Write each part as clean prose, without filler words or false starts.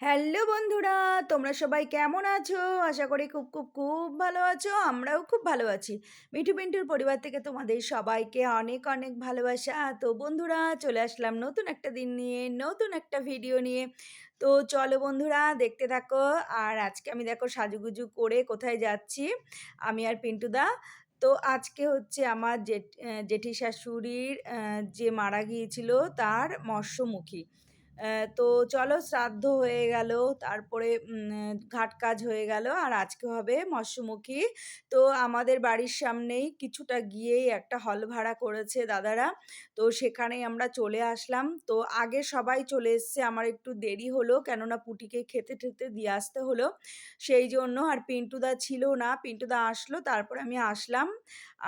Hello বন্ধুরা, তোমরা সবাই কেমন আছো? আশা করি খুব খুব খুব ভালো আছো। আমরাও খুব ভালো আছি। মিঠু পিন্টুর পরিবার থেকে তোমাদের সবাইকে অনেক অনেক ভালোবাসা। তো বন্ধুরা চলে আসলাম নতুন একটা দিন নিয়ে, নতুন একটা ভিডিও নিয়ে। তো চলো বন্ধুরা দেখতে থাকো। আর আজকে আমি দেখো সাজুগুজু করে কোথায় যাচ্ছি, আমি আর পিন্টুদা। তো আজকে হচ্ছে আমার জেঠি শাশুড়ির যে মারা গিয়েছিল তার মৎস্যমুখী। তো চলো শ্রাদ্ধ হয়ে গেল, তারপরে ঘাট কাজ হয়ে গেল, আর আজকে হবে মৎস্যমুখী। তো আমাদের বাড়ির সামনেই কিছুটা গিয়েই একটা হল ভাড়া করেছে দাদারা। তো সেখানেই আমরা চলে আসলাম। তো আগে সবাই চলে এসছে, আমার একটু দেরি হলো কেননা পুটিকে খেতে টেতে দিয়ে আসতে হলো, সেই জন্য। আর পিন্টুদা ছিল না, পিন্টুদা আসলো তারপরে আমি আসলাম।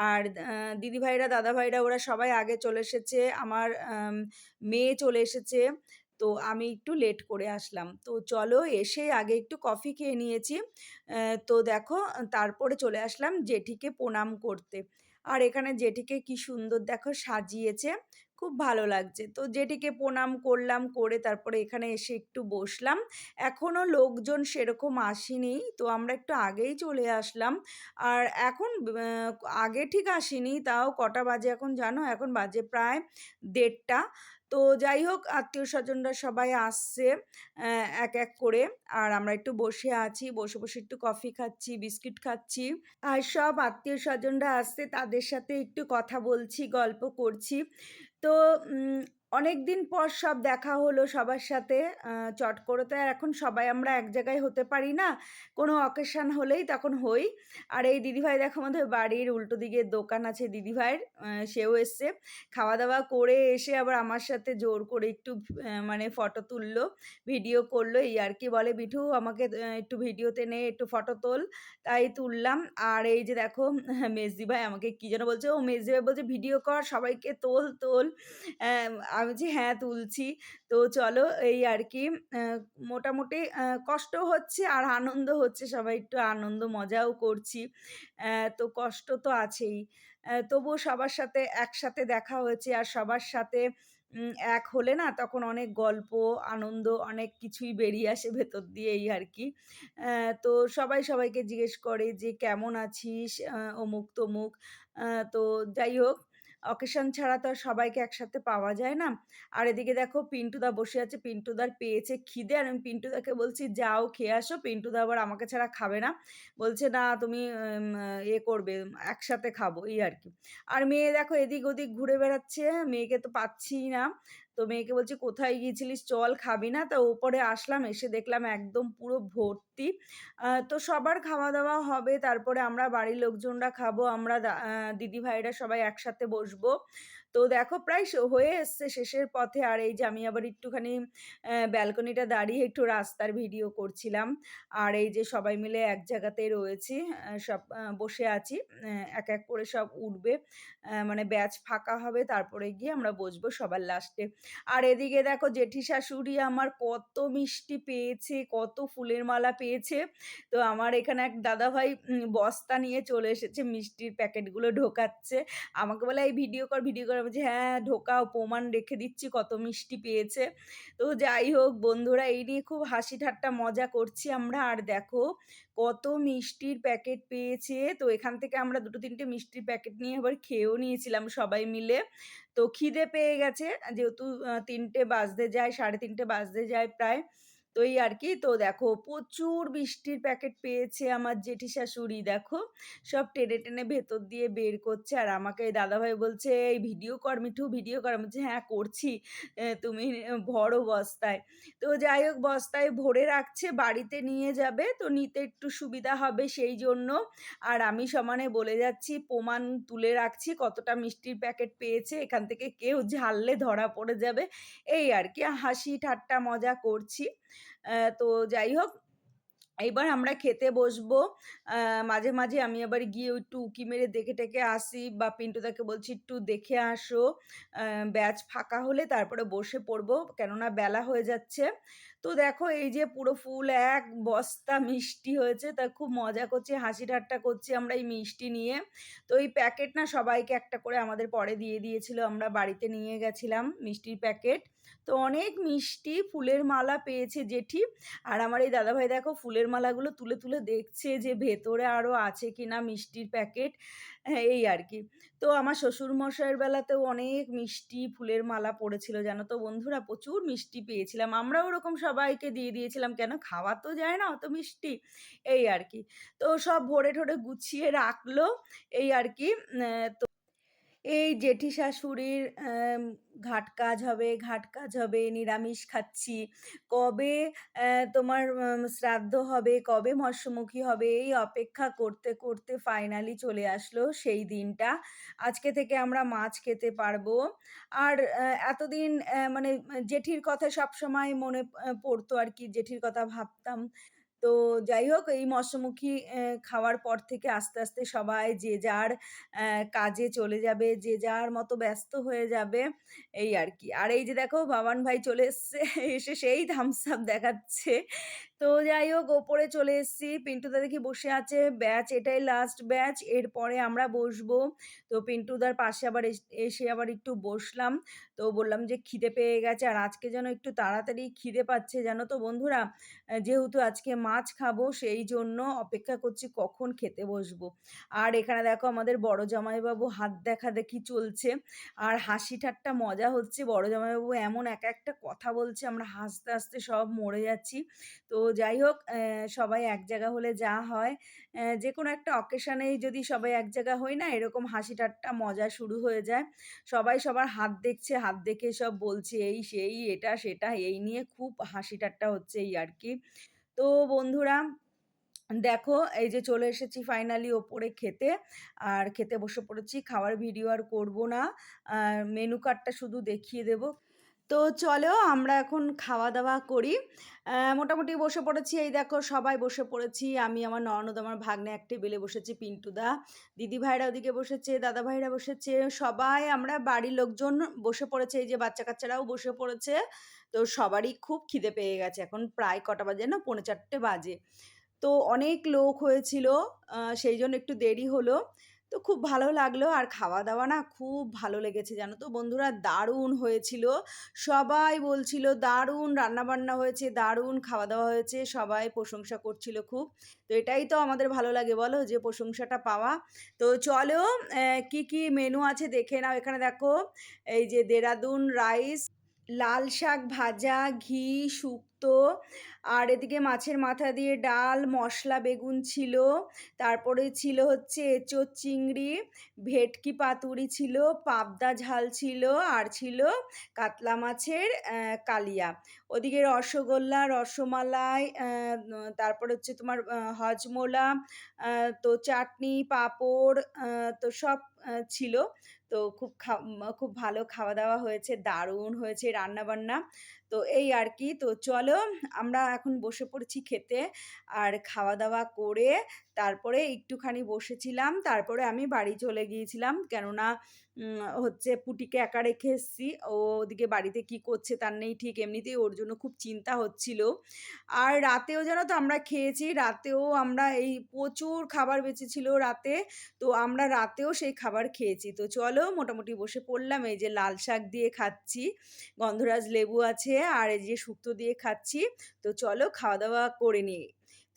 আর দিদিভাইরা দাদাভাইরা ওরা সবাই আগে চলে এসেছে, আমার মেয়ে চলে এসেছে। তো আমি একটু লেট করে আসলাম। তো চলো এসে আগে একটু কফি খেয়ে নিয়েছি। তো দেখো তারপরে চলে আসলাম জেঠিকে প্রণাম করতে। আর এখানে জেঠিকে কি সুন্দর দেখো সাজিয়েছে, খুব ভালো লাগছে। তো জেঠিকে প্রণাম করলাম, করে তারপরে এখানে এসে একটু বসলাম। এখনও লোকজন সেরকম আসেনি, তো আমরা একটু আগেই চলে আসলাম। আর এখন আগে ঠিক আসেনি, তাও কটা বাজে এখন জানো? এখন বাজে প্রায় 1:30। তো যাই হোক আত্মীয়-স্বজনরা সবাই আসছে এক, এক করে। আর আমরা একটু বসে আছি। বসে, বসে একটু কফি খাচ্ছি, বিস্কিট খাচ্ছি। আর সব আত্মীয়-স্বজনরা আসছে, তাদের সাথে একটু কথা বলছি, গল্প করছি। তো উম অনেকদিন পর সব দেখা হলো সবার সাথে। চট করে তো আর এখন সবাই আমরা এক জায়গায় হতে পারি না। কোনো অকেশন হলেই তখন হই। আর এই দিদিভাই দেখো আমাদের বাড়ির উল্টো দিকে দোকান আছে দিদিভাইয়ের, সেও এসছে। খাওয়া-দাওয়া করে এসে আবার আমার সাথে জোর করে একটু মানে ফটো তুললো, ভিডিও করলো। এই আরকি, বলে, "মিঠু আমাকে একটু ভিডিওতে নে, একটু ফটো তোল।" তাই তুললাম। আর এই যে দেখো মেজদি ভাই আমাকে কি যেন বলছে, ও মেজদি ভাই বলছে, "ভিডিও কর, সবাইকে তোল, তোল।" আমি বলছি, "হ্যাঁ, তুলছি।" তো চলো এই আরকি। অ্যা মোটামুটি কষ্ট হচ্ছে আর আনন্দ হচ্ছে। সবাই একটু আনন্দ মজাও করছি। তো কষ্ট তো আছেই। তবুও সবার সাথে একসাথে দেখা হয়েছে, আর সবার সাথে এক হলে না তখন অনেক গল্প, আনন্দ অনেক কিছুই বেরিয়ে আসে ভেতর দিয়ে, এই আরকি। তো সবাই সবাইকে জিজ্ঞেস করে যে, "কেমন আছিস?" অমুক-তমুক। তো যাই হোক, অকেশন ছাড়া তো আর সবাইকে একসাথে পাওয়া যায় না। আর এদিকে দেখো পিন্টুদা বসে আছে, পিন্টুদার পেয়েছে খিদে, আর আমি পিন্টুদাকে বলছি, "যাও খেয়ে আসো।" পিন্টুদা আবার আমাকে ছাড়া খাবে না। বলছে, "না তুমি করবে, একসাথে খাবো।" এই আরকি। আর মেয়ে দেখো এদিক ওদিক ঘুরে বেড়াচ্ছে, মেয়েকে তো পাচ্ছিই না। তো মেয়েকে বলছি, "কোথায় গিয়েছিলিস? চল, খাবি না?" তা ওপরে আসলাম, এসে দেখলাম একদম পুরো ভর্তি। তো সবার খাওয়া-দাওয়া হবে, তারপরে আমরা বাড়ির লোকজনরা খাবো, আমরা দিদিভাইরা সবাই একসাথে বসবো। তো দেখো প্রায় হয়ে এসছে শেষের পথে। আর এই যে আমি আবার একটুখানি ব্যালকনিটা দাঁড়িয়ে একটু রাস্তার ভিডিও করছিলাম। আর এই যে সবাই মিলে এক জায়গাতেই রয়েছি, সব বসে আছি। এক, এক করে সব উঠবে। মানে ব্যাচ ফাঁকা হবে, তারপরে গিয়ে আমরা বসবো সবার লাস্টে। আর এদিকে দেখো জেঠি শাশুড়ি আমার কত মিষ্টি পেয়েছে, কত ফুলের মালা পেয়েছে। তো আমার এখানে এক দাদাভাই বস্তা নিয়ে চলে এসেছে, মিষ্টির প্যাকেটগুলো ঢোকাচ্ছে। আমাকে বলে, "এই ভিডিও কর, ভিডিও কর।" আমি বলছি, "হ্যাঁ, ঢোকাও, প্রমাণ রেখে দিচ্ছি কত মিষ্টি পেয়েছে।" তো যাই হোক বন্ধুরা, এই নিয়ে খুব হাসি ঠাট্টা মজা করছি আমরা। আর দেখো কত মিষ্টির প্যাকেট পেয়েছে। তো এখান থেকে আমরা ২-৩ টে মিষ্টির প্যাকেট নিয়ে আবার খেয়েও নিয়েছিলাম সবাই মিলে। তো খিদে পেয়ে গেছে, যেহেতু ৩টে বাজতে যায়, ৩:৩০ বাজতে যায় প্রায়। তো এই আরকি। তো দেখো প্রচুর মিষ্টির প্যাকেট পেয়েছে আমার জেঠি শাশুড়ি। দেখো সব টেনে, টেনে ভেতর দিয়ে বের করছে। আর আমাকে দাদাভাই বলছে, "এই ভিডিও কর মিঠু, ভিডিও কর।" আমি বলছি, "হ্যাঁ, করছি। তুমি ভরো বস্তায়।" তো যাই হোক বস্তায় ভরে রাখছে, বাড়িতে নিয়ে যাবে। তো নিতে একটু সুবিধা হবে সেই জন্য। আর আমি সমানে বলে যাচ্ছি, প্রমাণ তুলে রাখছি কতটা মিষ্টির প্যাকেট পেয়েছে। এখান থেকে কেউ ঝাললে ধরা পড়ে যাবে। এই আরকি হাসি ঠাট্টা মজা করছি। তো যাই হোক, এইবার আমরা খেতে বসবো। আ মাঝে, মাঝে আমি আবার গিয়ে একটু উঁকি মেরে দেখে-টেখে আসি, বা পিন্টুদাকে বলছি, "একটু দেখে আসো।" আ ব্যাচ ফাঁকা হলে তারপরে বসে পড়বো, কেননা বেলা হয়ে যাচ্ছে। তো দেখো এই যে পুরো ফুল এক বস্তা মিষ্টি হয়েছে, তা খুব মজা করছি, হাসি ঠাট্টা করছি আমরা এই মিষ্টি নিয়ে। তো এই প্যাকেট না সবাইকে একটা করে আমাদের পরে দিয়ে দিয়েছিল, আমরা বাড়িতে নিয়ে গেছিলাম মিষ্টির প্যাকেট। তো অনেক মিষ্টি ফুলের মালা পেয়েছে জেঠি। আর আমার এই দাদাভাই দেখো ফুলের মালাগুলো তুলে, তুলে দেখছে যে ভেতরে আরো আছে কিনা মিষ্টির প্যাকেট। হ্যাঁ, এই আরকি। তো আমার শ্বশুরমশাইয়ের বেলাতেও অনেক মিষ্টি ফুলের মালা পড়েছিল জানো তো বন্ধুরা, প্রচুর মিষ্টি পেয়েছিলাম। আমরাও ওরকম সবাইকে দিয়ে দিয়েছিলাম। কেন খাওয়া তো যায় না অত মিষ্টি, এই আরকি। তো সব ভরে-ঠরে গুছিয়ে রাখলো, এই আরকি। তো এই জেঠি শাশুড়ির ঘাট কাজ হবে, ঘাট কাজ হবে, নিরামিষ খাচ্ছি। কবে তোমার শ্রাদ্ধ হবে, কবে মৎস্যমুখী হবে, এই অপেক্ষা করতে, করতে ফাইনালি চলে আসলো সেই দিনটা। আজকে থেকে আমরা মাছ খেতে পারবো। আর এতদিন মানে জেঠির কথা সবসময় মনে পড়তো আরকি, জেঠির কথা ভাবতাম। তো যাই হোক এই মৎস্যমুখী খাওয়ার পর থেকে আস্তে, আস্তে সবাই যে যার কাজে চলে যাবে, যে যার মতো ব্যস্ত হয়ে যাবে, এই আরকি। আর এই যে দেখো বাবান ভাই চলে এসছে, এসে সেই থামস আপ দেখাচ্ছে। তো যাই হোক ওপরে চলে এসেছি। পিন্টুদা দেখি বসে আছে। ব্যাচ এটাই লাস্ট ব্যাচ। এরপরে আমরা বসবো। তো পিন্টুদার পাশে আবার এসে আবার একটু বসলাম। তো বললাম যে খিদে পেয়ে গেছে। আর আজকে যেন একটু তাড়াতাড়ি খিদে পাচ্ছে জানো তো বন্ধুরা। যেহেতু আজকে মাছ খাবো সেইজন্য অপেক্ষা করছি কখন খেতে বসবো। আর এখানে দেখো আমাদের বড় জামাইবাবু হাত দেখাদেখি চলছে। আর হাসি ঠাট্টা মজা হচ্ছে। বড় জামাইবাবু এমন একা একটা কথা বলছে আমরা হাসতে, হাসতে সব মরে যাচ্ছি। তো যাই হোক সবাই এক জায়গা হলে যা হয়, যেকোনো একটা অকেশনেই যদি সবাই এক জায়গা হই না, এরকম হাসি ঠাট্টা মজা শুরু হয়ে যায়। সবাই সবার হাত দেখছে, হাত দেখে সব বলছে এই সেই, এটা সেটা এই নিয়ে খুব হাসি ঠাট্টা হচ্ছে এই আরকি। তো বন্ধুরা দেখো এই যে চলে এসেছি ফাইনালি ওপরে খেতে। আর খেতে বসে পড়েছি। খাওয়ার ভিডিও আর করব না। মেনু কার্ডটা শুধু দেখিয়ে দেব। তো চলো আমরা এখন খাওয়া-দাওয়া করি। মোটামুটি বসে পড়েছি। এই দেখো সবাই বসে পড়েছি। আমি, আমার ননদ, আমার ভাগ্নে এক টেবিলে বসেছি, পিন্টুদা। দিদিভাইরা ওদিকে বসেছে, দাদাভাইরা বসেছে। সবাই আমরা বাড়ির লোকজন বসে পড়েছে। এই যে বাচ্চা-কাচ্চারাও বসে পড়েছে। তো সবারই খুব খিদে পেয়ে গেছে। এখন প্রায় কটা বাজে না? 3:45 বাজে। তো অনেক লোক হয়েছিল। সেইজন্য একটু দেরি হলো। তো খুব ভালো লাগলো। আর খাওয়া-দাওয়া না খুব ভালো লেগেছে জানো তো বন্ধুরা, দারুণ হয়েছিল। সবাই বলছিল দারুণ রান্নাবান্না হয়েছে, দারুণ খাওয়া-দাওয়া হয়েছে। সবাই প্রশংসা করছিল খুব। তো এটাই তো আমাদের ভালো লাগে বলো? যে প্রশংসাটা পাওয়া। তো চলো কি, কি মেনু আছে দেখে নাও। এখানে দেখো এই যে দেরাদুন রাইস, লাল শাক ভাজা, ঘি, শুক্তো, আর এদিকে মাছের মাথা দিয়ে ডাল, মশলা বেগুন ছিল। তারপরে ছিল হচ্ছে এঁচোড় চিংড়ি, ভেটকি পাতুরি ছিল, পাবদা ঝাল ছিল, আর ছিল কাতলা মাছের কালিয়া। ওদিকে রসগোল্লা, রসমালাই, তারপর হচ্ছে তোমার হজমোলা, তো চাটনি, পাঁপড়, তো সব ছিল। তো খুব ভালো খাওয়া-দাওয়া হয়েছে, দারুণ হয়েছে রান্নাবান্না। তো এই আরকি। তো চলো আমরা এখন বসে পড়েছি খেতে। আর খাওয়া-দাওয়া করে তারপরে একটুখানি বসেছিলাম। তারপরে আমি বাড়ি চলে গিয়েছিলাম। কেননা হচ্ছে পুটিকে একা রেখে এসেছি। ও ওদিকে বাড়িতে কি করছে তার নেই ঠিক। এমনিতেই ওর জন্য খুব চিন্তা হচ্ছিল। আর রাতেও জানো তো আমরা খেয়েছি। রাতেও আমরা এই প্রচুর খাবার বেঁচেছিল রাতে। তো আমরা রাতেও সেই খাবার খেয়েছি। তো চলো মোটামুটি বসে পড়লাম। এই যে লাল শাক দিয়ে খাচ্ছি, গন্ধরাজ লেবু আছে, আর এই যে শুক্তো দিয়ে খাচ্ছি। তো চলো খাওয়া-দাওয়া করে নিই।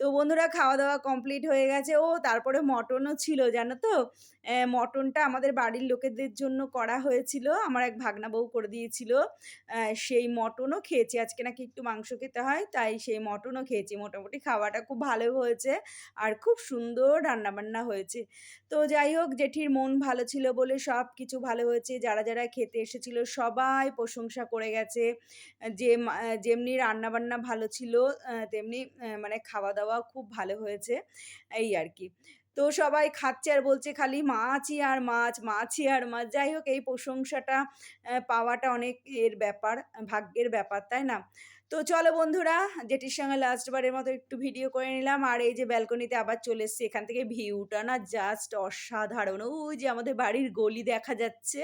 তো বন্ধুরা খাওয়া-দাওয়া কমপ্লিট হয়ে গেছে। ও তারপরে মটনও ছিল জানো তো? মটনটা আমাদের বাড়ির লোকেদের জন্য করা হয়েছিল। আমার এক ভাগনা বউ করে দিয়েছিল। সেই মটনও খেয়েছি। আজকে নাকি একটু মাংস খেতে হয়, তাই সেই মটনও খেয়েছি। মোটামুটি খাওয়াটা খুব ভালো হয়েছে। আর খুব সুন্দর রান্নাবান্না হয়েছে। তো যাই হোক জেঠির মন ভালো ছিল বলে সবকিছু ভালো হয়েছে। যারা, যারা খেতে এসেছিল সবাই প্রশংসা করে গেছে। যেমনি রান্নাবান্না ভালো ছিল তেমনি মানে খাওয়া-দাওয়াও খুব ভালো হয়েছে। এই আরকি। তো সবাই খাচ্ছে আর বলছে খালি মাছই আর মাছ, মাছই আর মাছ। যাই হোক এই প্রশংসাটা পাওয়াটা অনেক এর ব্যাপার, ভাগ্যের ব্যাপার, তাই না? তো চলো বন্ধুরা, জেঠির সঙ্গে লাস্ট বারের মতো একটু ভিডিও করে নিলাম। আর এই যে ব্যালকনিতে আবার চলে এসেছি। এখান থেকে ভিউটা না জাস্ট অসাধারণ। ওই যে আমাদের বাড়ির গলি দেখা যাচ্ছে।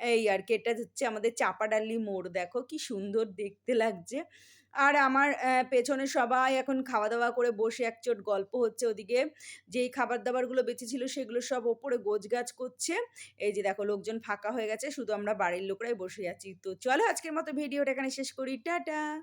এই আরকি এটা হচ্ছে আমাদের চাপাডালি মোড়। দেখো কি সুন্দর দেখতে লাগছে। আর আমার পেছনে সবাই এখন খাওয়া-দাওয়া করে বসে একচোট গল্প হচ্ছে। ওদিকে যেই খাবার-দাবারগুলো বেঁচেছিল সেগুলো সব ওপরে গোছগাছ করছে। এই যে দেখো লোকজন ফাঁকা হয়ে গেছে। শুধু আমরা বাড়ির লোকরাই বসে আছি। তো চলো আজকের মতো ভিডিওটা এখানে শেষ করি। টাটা।